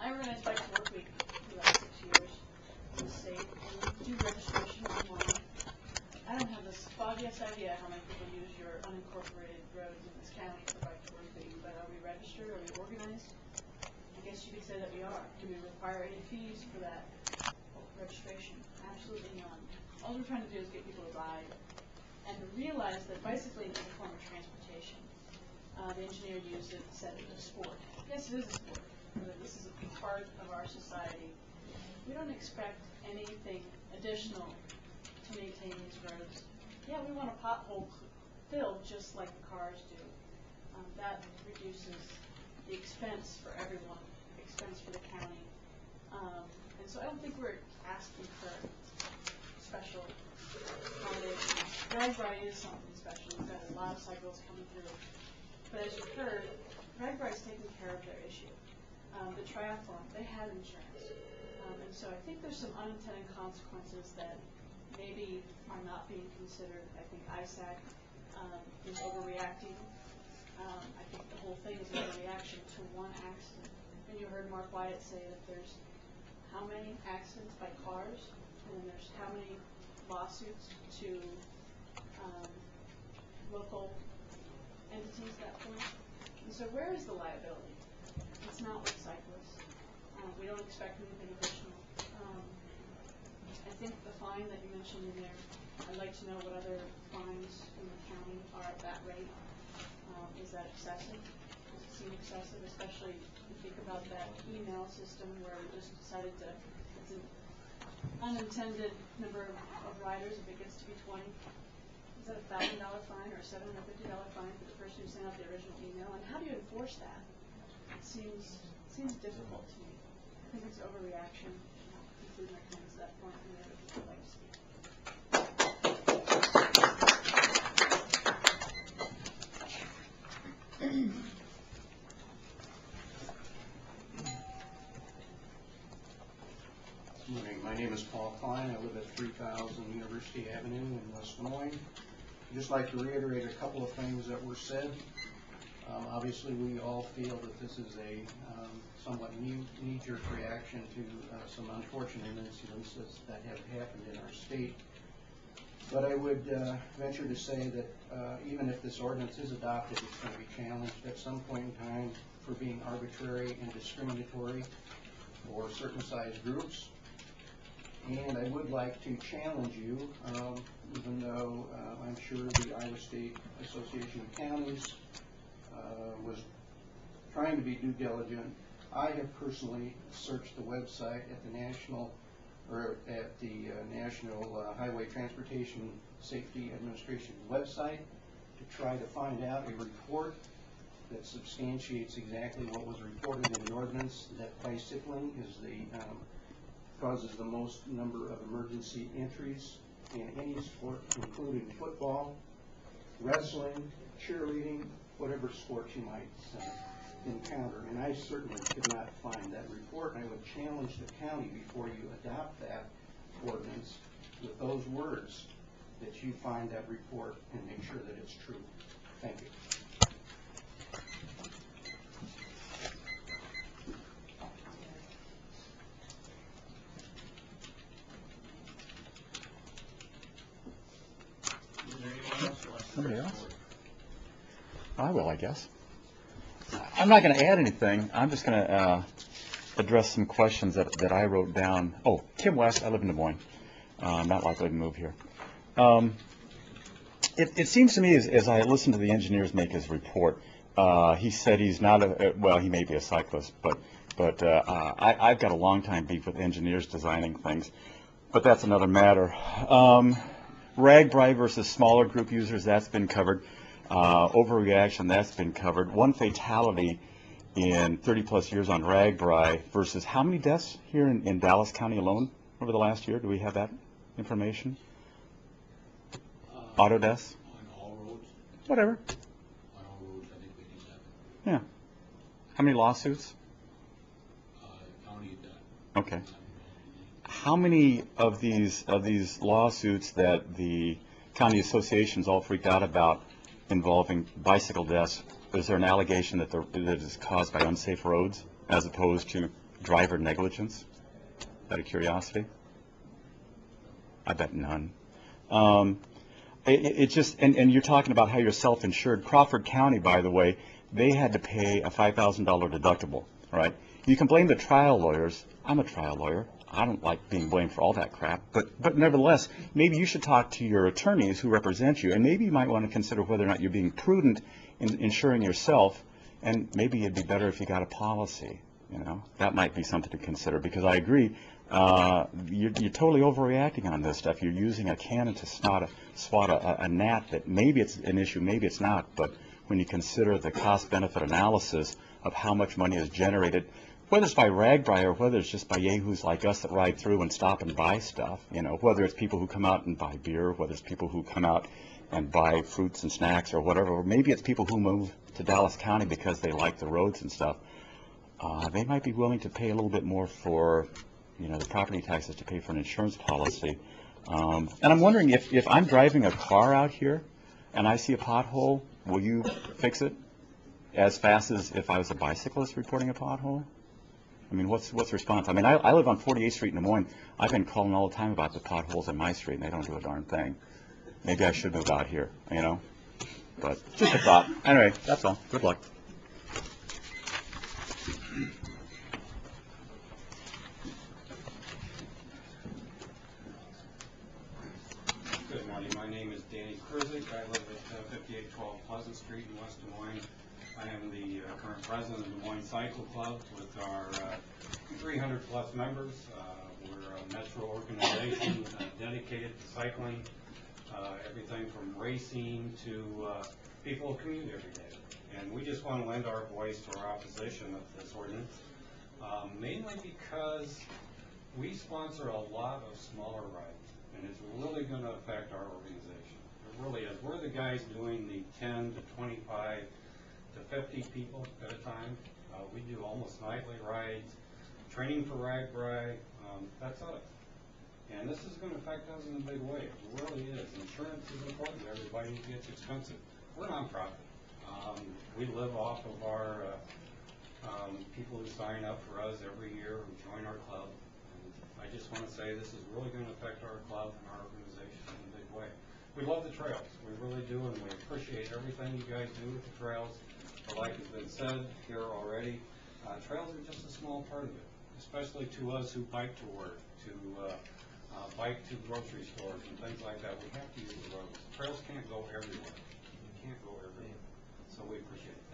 I organized Bike to Work Week for the last 6 years in the state, and we do registration online. I don't have the foggiest idea how many people use your unincorporated roads in this county for Bike to Work Week, but are we registered? Are we organized? I guess you could say that we are. Do we require any fees for that registration? Absolutely none. All we're trying to do is get people to ride and to realize that bicycling is a form of transportation. The engineer used it and said it was a sport. Yes, it is a sport, but this is a part of our society. We don't expect anything additional to maintain these roads. Yeah, we want a pothole filled just like the cars do. That reduces the expense for everyone, expense for the county. And so I don't think we're asking for special accommodations. Ragbri is something special. We've got a lot of cycles coming through. But as you heard, Ragbri is taking care of their issue. The triathlon, they had insurance. And so I think there's some unintended consequences that maybe are not being considered. I think ISAC is overreacting. I think the whole thing is an overreaction to one accident. And you heard Mark Wyatt say that there's how many accidents by cars, and then there's how many lawsuits to local entities at that point. And so where is the liability? It's not with cyclists. We don't expect anything additional. I think the fine that you mentioned in there, I'd like to know what other fines in the county are at that rate. Is that excessive? Does it seem excessive, especially if you think about that email system where we just decided to, it's an unintended number of riders if it gets to be 20. Is that a $1,000 fine or a $750 fine for the person who sent out the original email? And how do you enforce that? It seems difficult to me. I think it's overreaction. I'll conclude my comments at that point, and the other people would like to speak. Good morning. My name is Paul Kline. I live at 3000 University Avenue in West Des Moines. I'd just like to reiterate a couple of things that were said. Obviously, we all feel that this is a somewhat knee-jerk reaction to some unfortunate incidents that have happened in our state. But I would venture to say that even if this ordinance is adopted, it's going to be challenged at some point in time for being arbitrary and discriminatory for certain size groups. And I would like to challenge you, even though I'm sure the Iowa State Association of Counties was trying to be due diligent. I have personally searched the website at the National Highway Transportation Safety Administration website to try to find out a report that substantiates exactly what was reported in the ordinance, that bicycling is causes the most number of emergency entries in any sport, including football, wrestling, cheerleading, whatever sport you might encounter. And I certainly could not find that report. And I would challenge the county before you adopt that ordinance with those words that you find that report and make sure that it's true. Thank you. Somebody else? I will, I guess. I'm not going to add anything. I'm just going to address some questions that I wrote down. Oh, Kim West, I live in Des Moines. I'm not likely to move here. It seems to me, as I listened to the engineers make his report, he said he's not well, he may be a cyclist, but I've got a long time beef with engineers designing things, but that's another matter. Ragbri versus smaller group users, that's been covered. Overreaction, that's been covered. One fatality in 30-plus years on Ragbri versus how many deaths here in Dallas County alone over the last year? Do we have that information? Auto deaths? On all roads? Whatever. On all roads, I think 57. Yeah. How many lawsuits? County Okay. How many of these lawsuits that the county associations all freaked out about involving bicycle deaths, is there an allegation that it is caused by unsafe roads as opposed to driver negligence? Out of curiosity? I bet none. It just, and you're talking about how you're self-insured. Crawford County, by the way, they had to pay a $5,000 deductible, right? You can blame the trial lawyers. I'm a trial lawyer. I don't like being blamed for all that crap. But nevertheless, maybe you should talk to your attorneys who represent you, and maybe you might want to consider whether or not you're being prudent in insuring yourself, and maybe it'd be better if you got a policy. You know, that might be something to consider, because I agree, you're totally overreacting on this stuff. You're using a cannon to swat a gnat that maybe it's an issue, maybe it's not, but when you consider the cost-benefit analysis of how much money is generated, whether it's by RAGBRAI or whether it's just by yahoos like us that ride through and stop and buy stuff, you know, whether it's people who come out and buy beer, whether it's people who come out and buy fruits and snacks or whatever, or maybe it's people who move to Dallas County because they like the roads and stuff, they might be willing to pay a little bit more for, you know, the property taxes to pay for an insurance policy. And I'm wondering if I'm driving a car out here and I see a pothole, will you fix it as fast as if I was a bicyclist reporting a pothole? I mean, what's the response? I mean, I live on 48th Street in Des Moines. I've been calling all the time about the potholes in my street, and they don't do a darn thing. Maybe I should move out here, you know? But just a thought. Anyway, that's all. Good luck. Good morning. My name is Danny Kruzic. I live at 5812 Pleasant Street in West Des Moines. I am the current president of the Des Moines Cycle Club with our 300-plus members. We're a metro organization dedicated to cycling, everything from racing to people who commute every day. And we just want to lend our voice to our opposition of this ordinance, mainly because we sponsor a lot of smaller rides, and it's really going to affect our organization. It really is. We're the guys doing the 10 to 25 to 50 people at a time. We do almost nightly rides, training for RAGBRAI. That's us. And this is going to affect us in a big way. It really is. Insurance is important to everybody. It gets expensive. We're nonprofit. We live off of our people who sign up for us every year, who join our club. And I just want to say this is really going to affect our club and our organization in a big way. We love the trails. We really do, and we appreciate everything you guys do with the trails. But like has been said here already, trails are just a small part of it, especially to us who bike to work, to bike to grocery stores and things like that. We have to use the roads. Trails can't go everywhere. They can't go everywhere. So we appreciate it.